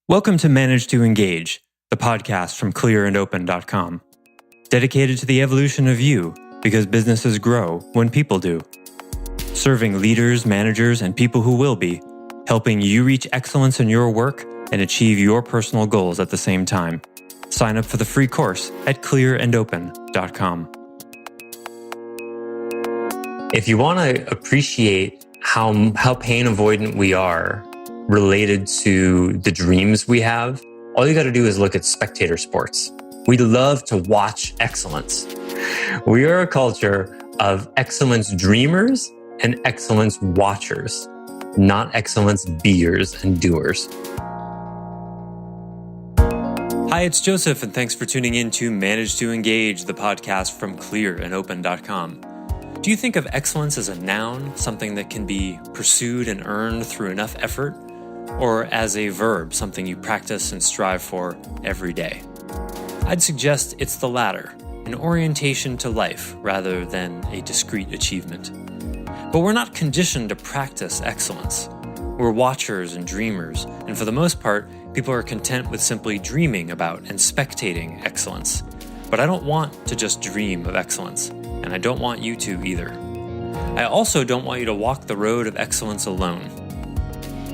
Welcome to Manage to Engage, the podcast from clearandopen.com. Dedicated to the evolution of you, because businesses grow when people do. Serving leaders, managers, and people who will be, helping you reach excellence in your work and achieve your personal goals at the same time. Sign up for the free course at clearandopen.com. If you want to appreciate how pain avoidant we are related to the dreams we have, all you got to do is look at spectator sports. We love to watch excellence. We are a culture of excellence dreamers and excellence watchers, not excellence beers and doers. Hi, it's Joseph, and thanks for tuning in to Manage to Engage, the podcast from clearandopen.com. Do you think of excellence as a noun, something that can be pursued and earned through enough effort, or as a verb, something you practice and strive for every day? I'd suggest it's the latter, an orientation to life rather than a discrete achievement. But we're not conditioned to practice excellence. We're watchers and dreamers, and for the most part, people are content with simply dreaming about and spectating excellence. But I don't want to just dream of excellence, and I don't want you to either. I also don't want you to walk the road of excellence alone.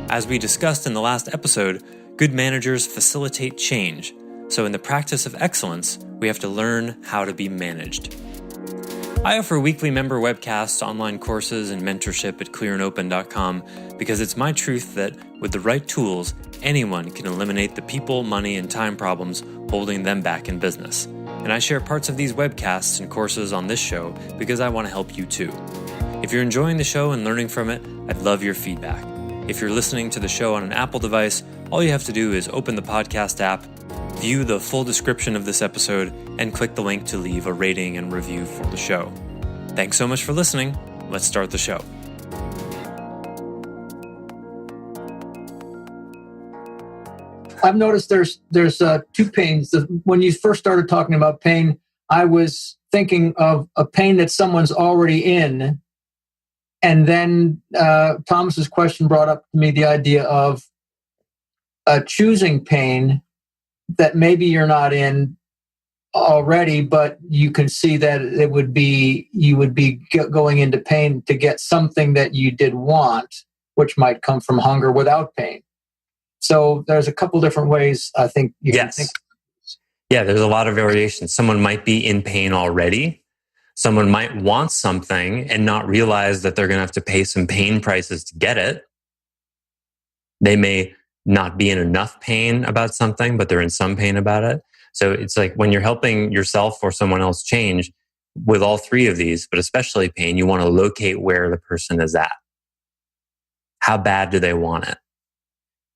As we discussed in the last episode, good managers facilitate change, so in the practice of excellence, we have to learn how to be managed. I offer weekly member webcasts, online courses, and mentorship at clearandopen.com because it's my truth that with the right tools, anyone can eliminate the people, money, and time problems holding them back in business. And I share parts of these webcasts and courses on this show because I want to help you too. If you're enjoying the show and learning from it, I'd love your feedback. If you're listening to the show on an Apple device, all you have to do is open the podcast app, view the full description of this episode, and click the link to leave a rating and review for the show. Thanks so much for listening. Let's start the show. I've noticed there's two pains. When you first started talking about pain, I was thinking of a pain that someone's already in. And then Thomas's question brought up to me the idea of choosing pain that maybe you're not in already, but you can see that you would be going into pain to get something that you did want, which might come from hunger without pain. So there's a couple different ways I think you can think. Yeah, there's a lot of variations. Someone might be in pain already. Someone might want something and not realize that they're going to have to pay some pain prices to get it. They may not be in enough pain about something, but they're in some pain about it. So it's like when you're helping yourself or someone else change with all three of these, but especially pain, you want to locate where the person is at. How bad do they want it?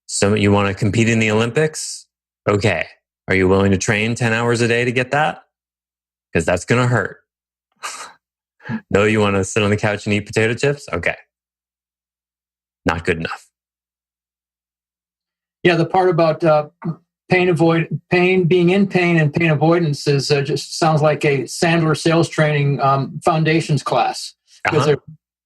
So you want to compete in the Olympics? Okay. Are you willing to train 10 hours a day to get that? Because that's going to hurt. No, you want to sit on the couch and eat potato chips? Okay. Not good enough. Yeah, the part about being in pain and pain avoidance is just sounds like a Sandler sales training foundations class, because there's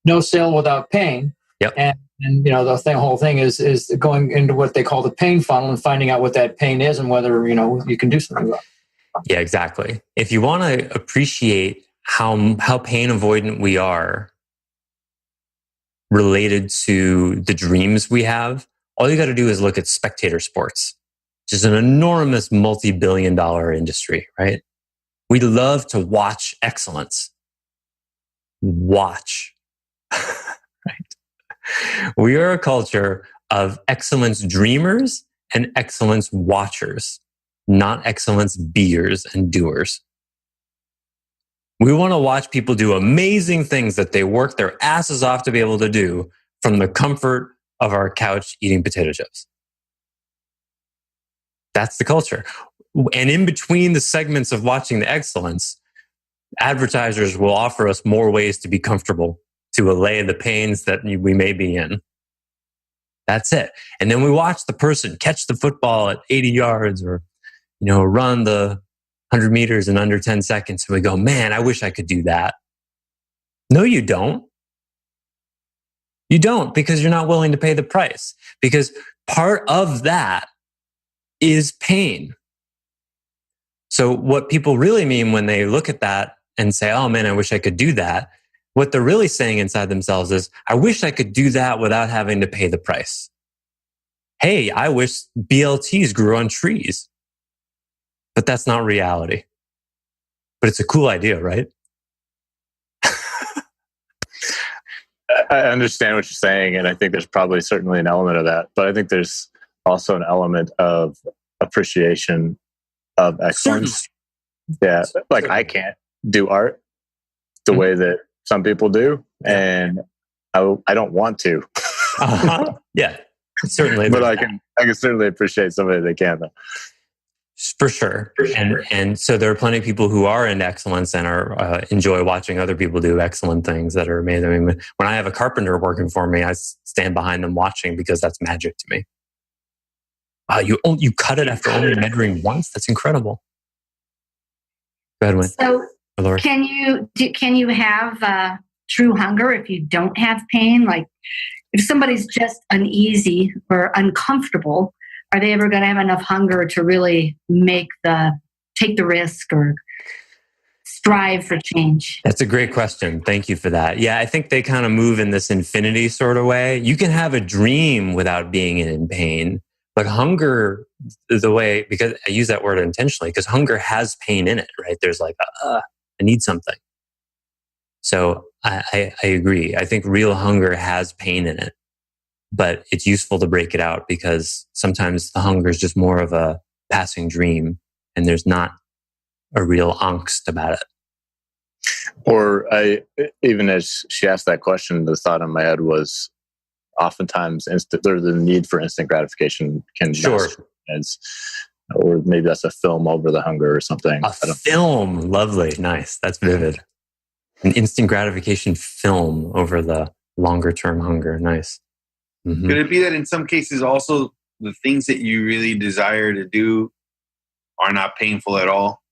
no sale without pain. Yep. And the whole thing is going into what they call the pain funnel and finding out what that pain is and whether you can do something about it. Yeah, exactly. If you want to appreciate how pain avoidant we are related to the dreams we have, all you got to do is look at spectator sports, which is an enormous multi-billion-dollar industry, right? We love to watch excellence. Watch. Right? We are a culture of excellence dreamers and excellence watchers, not excellence beers and doers. We want to watch people do amazing things that they work their asses off to be able to do from the comfort of our couch eating potato chips. That's the culture. And in between the segments of watching the excellence, advertisers will offer us more ways to be comfortable, to allay the pains that we may be in. That's it. And then we watch the person catch the football at 80 yards or, run the 100 meters in under 10 seconds. And we go, man, I wish I could do that. No, you don't. You don't, because you're not willing to pay the price. Because part of that is pain. So what people really mean when they look at that and say, oh man, I wish I could do that, what they're really saying inside themselves is, I wish I could do that without having to pay the price. Hey, I wish BLTs grew on trees. But that's not reality. But it's a cool idea, right? I understand what you're saying, and I think there's probably certainly an element of that. But I think there's also an element of appreciation of excellence. Yeah, like I can't do art the way that some people do, and I don't want to. Yeah, certainly. But I can certainly appreciate somebody that can, though. For sure. And so there are plenty of people who are into excellence and are enjoy watching other people do excellent things that are amazing. I mean, when I have a carpenter working for me, I stand behind them watching because that's magic to me. You cut it after only measuring once? That's incredible. Go ahead, Wayne. So Laura. Can you have true hunger if you don't have pain? Like if somebody's just uneasy or uncomfortable, are they ever going to have enough hunger to really take the risk or strive for change? That's a great question. Thank you for that. Yeah, I think they kind of move in this infinity sort of way. You can have a dream without being in pain, but hunger, because I use that word intentionally, because hunger has pain in it, right? There's like, I need something. So I agree. I think real hunger has pain in it. But it's useful to break it out because sometimes the hunger is just more of a passing dream and there's not a real angst about it. Or even as she asked that question, the thought in my head was oftentimes the need for instant gratification can or maybe that's a film over the hunger or something. A film, lovely, nice. That's vivid. An instant gratification film over the longer term hunger, nice. Mm-hmm. Could it be that in some cases also the things that you really desire to do are not painful at all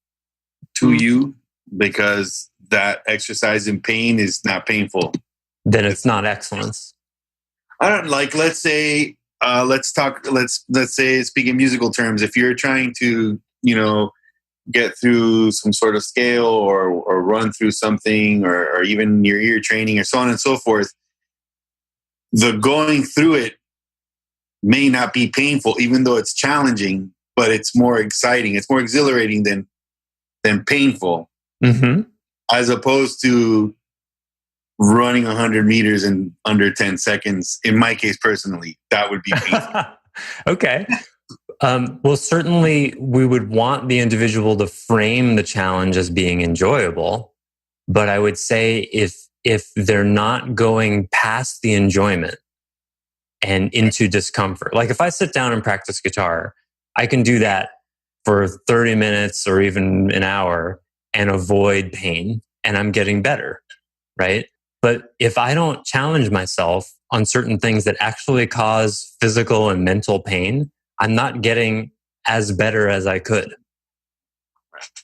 to you because that exercise in pain is not painful? Then it's not excellence. I don't let's say let's say speak in musical terms. If you're trying to, get through some sort of scale or run through something or even your ear training or so on and so forth, the going through it may not be painful, even though it's challenging, but it's more exciting. It's more exhilarating than painful, as opposed to running 100 meters in under 10 seconds. In my case, personally, that would be painful. Okay. Well, certainly we would want the individual to frame the challenge as being enjoyable. But I would say if they're not going past the enjoyment and into discomfort, like if I sit down and practice guitar, I can do that for 30 minutes or even an hour and avoid pain and I'm getting better, right? But if I don't challenge myself on certain things that actually cause physical and mental pain, I'm not getting as better as I could.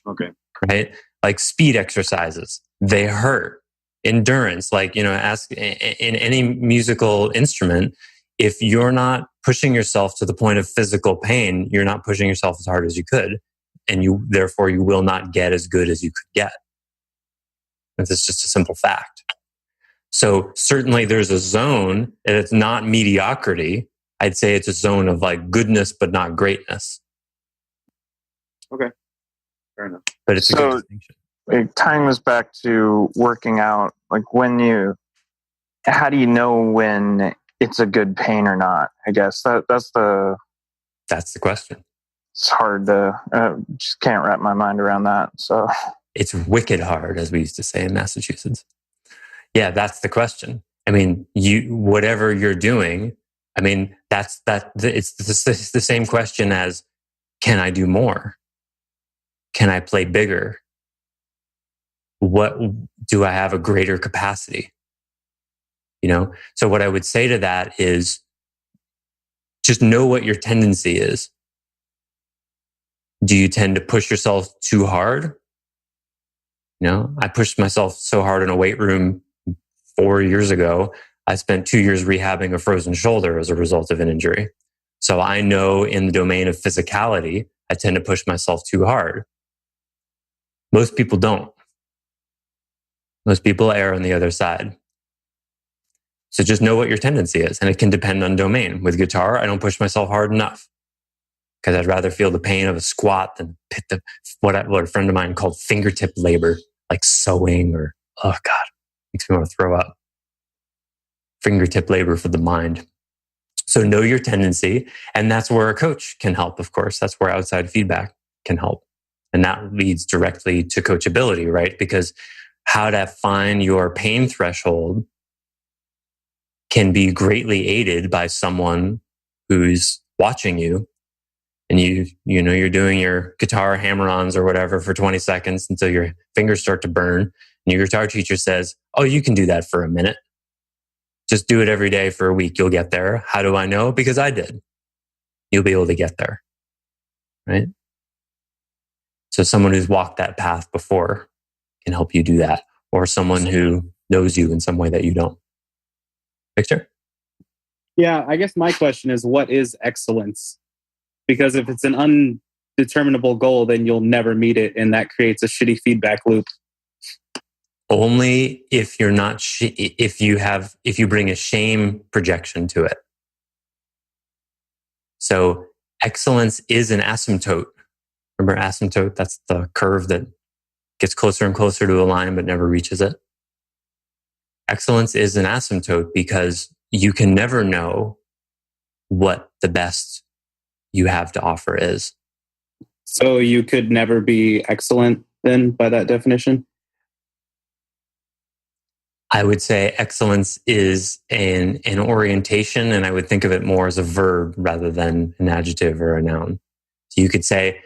Okay. Right? Like speed exercises, they hurt. Endurance, ask in any musical instrument, if you're not pushing yourself to the point of physical pain, you're not pushing yourself as hard as you could. And therefore you will not get as good as you could get. It's just a simple fact. So certainly there's a zone and it's not mediocrity. I'd say it's a zone of like goodness, but not greatness. Okay. Fair enough. But it's a good distinction. Tying this back to working out, like how do you know when it's a good pain or not? I guess that's the question. It's hard to, just can't wrap my mind around that. So it's wicked hard, as we used to say in Massachusetts. Yeah, that's the question. I mean, whatever you're doing, I mean, it's the same question as, can I do more? Can I play bigger? What do I have a greater capacity? So what I would say to that is just know what your tendency is. Do you tend to push yourself too hard? I pushed myself so hard in a weight room 4 years ago. I spent 2 years rehabbing a frozen shoulder as a result of an injury. So I know in the domain of physicality, I tend to push myself too hard. Most people don't. Most people err on the other side. So just know what your tendency is, and it can depend on domain. With guitar, I don't push myself hard enough because I'd rather feel the pain of a squat than what a friend of mine called fingertip labor, like sewing or, oh God, makes me want to throw up. Fingertip labor for the mind. So know your tendency, and that's where a coach can help, of course. That's where outside feedback can help. And that leads directly to coachability, right? Because how to find your pain threshold can be greatly aided by someone who's watching you, and you're doing your guitar hammer-ons or whatever for 20 seconds until your fingers start to burn, and your guitar teacher says, "Oh, you can do that for a minute. Just do it every day for a week. You'll get there." How do I know? Because I did. You'll be able to get there, right? So someone who's walked that path before can help you do that, or someone who knows you in some way that you don't. Victor? Yeah, I guess my question is, what is excellence? Because if it's an undeterminable goal, then you'll never meet it, and that creates a shitty feedback loop. Only if you're not, if you bring a shame projection to it. So excellence is an asymptote. Remember asymptote? That's the curve that gets closer and closer to a line but never reaches it. Excellence is an asymptote because you can never know what the best you have to offer is. So you could never be excellent then, by that definition? I would say excellence is an orientation, and I would think of it more as a verb rather than an adjective or a noun. So you could say,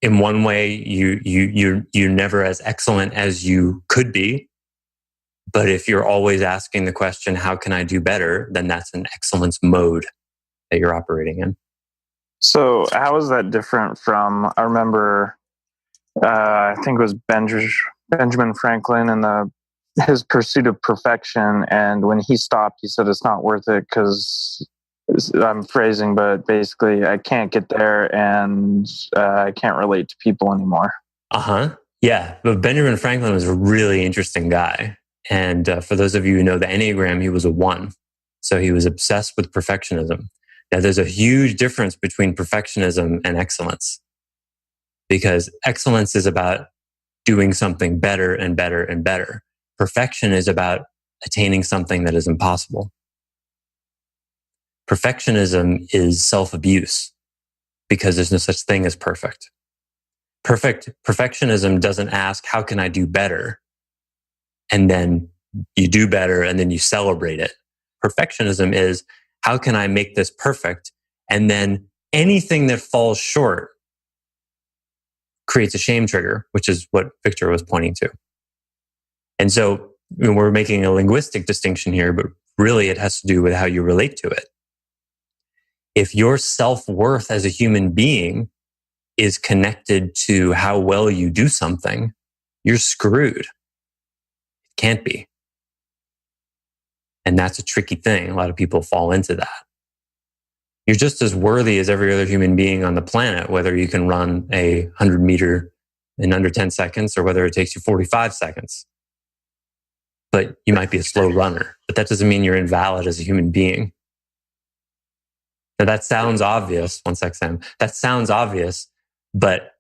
in one way, you're never as excellent as you could be. But if you're always asking the question, how can I do better? Then that's an excellence mode that you're operating in. So how is that different from, I remember, I think it was Benjamin Franklin and his pursuit of perfection. And when he stopped, he said, it's not worth it because I'm phrasing, but basically I can't get there and I can't relate to people anymore. Yeah. But Benjamin Franklin was a really interesting guy. And for those of you who know the Enneagram, he was a 1. So he was obsessed with perfectionism. Now, there's a huge difference between perfectionism and excellence, because excellence is about doing something better and better and better. Perfection is about attaining something that is impossible. Perfectionism is self-abuse because there's no such thing as perfect. Perfectionism doesn't ask, how can I do better? And then you do better and then you celebrate it. Perfectionism is, how can I make this perfect? And then anything that falls short creates a shame trigger, which is what Victor was pointing to. And so we're making a linguistic distinction here, but really it has to do with how you relate to it. If your self-worth as a human being is connected to how well you do something, you're screwed. It can't be. And that's a tricky thing. A lot of people fall into that. You're just as worthy as every other human being on the planet, whether you can run a 100 meter in under 10 seconds or whether it takes you 45 seconds. But you might be a slow runner, but that doesn't mean you're invalid as a human being. Now that sounds obvious. One sec, Sam. That sounds obvious, but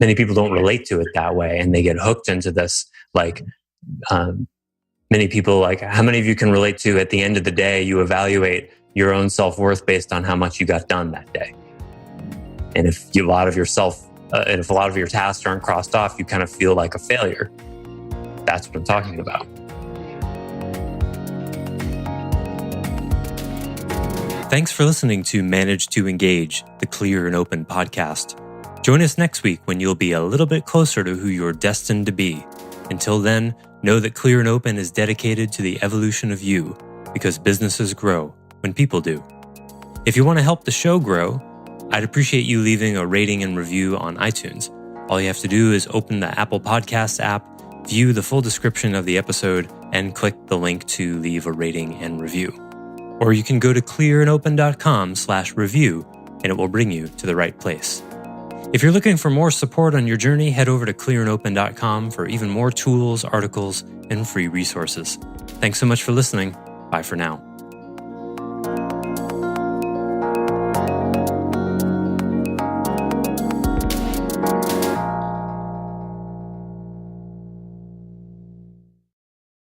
many people don't relate to it that way, and they get hooked into this. Like many people, like how many of you can relate to at the end of the day, you evaluate your own self-worth based on how much you got done that day. And if a lot of your tasks aren't crossed off, you kind of feel like a failure. That's what I'm talking about. Thanks for listening to Manage to Engage, the Clear and Open podcast. Join us next week when you'll be a little bit closer to who you're destined to be. Until then, know that Clear and Open is dedicated to the evolution of you, because businesses grow when people do. If you want to help the show grow, I'd appreciate you leaving a rating and review on iTunes. All you have to do is open the Apple Podcasts app, view the full description of the episode, and click the link to leave a rating and review. Or you can go to clearandopen.com/review and it will bring you to the right place. If you're looking for more support on your journey, head over to clearandopen.com for even more tools, articles, and free resources. Thanks so much for listening. Bye for now.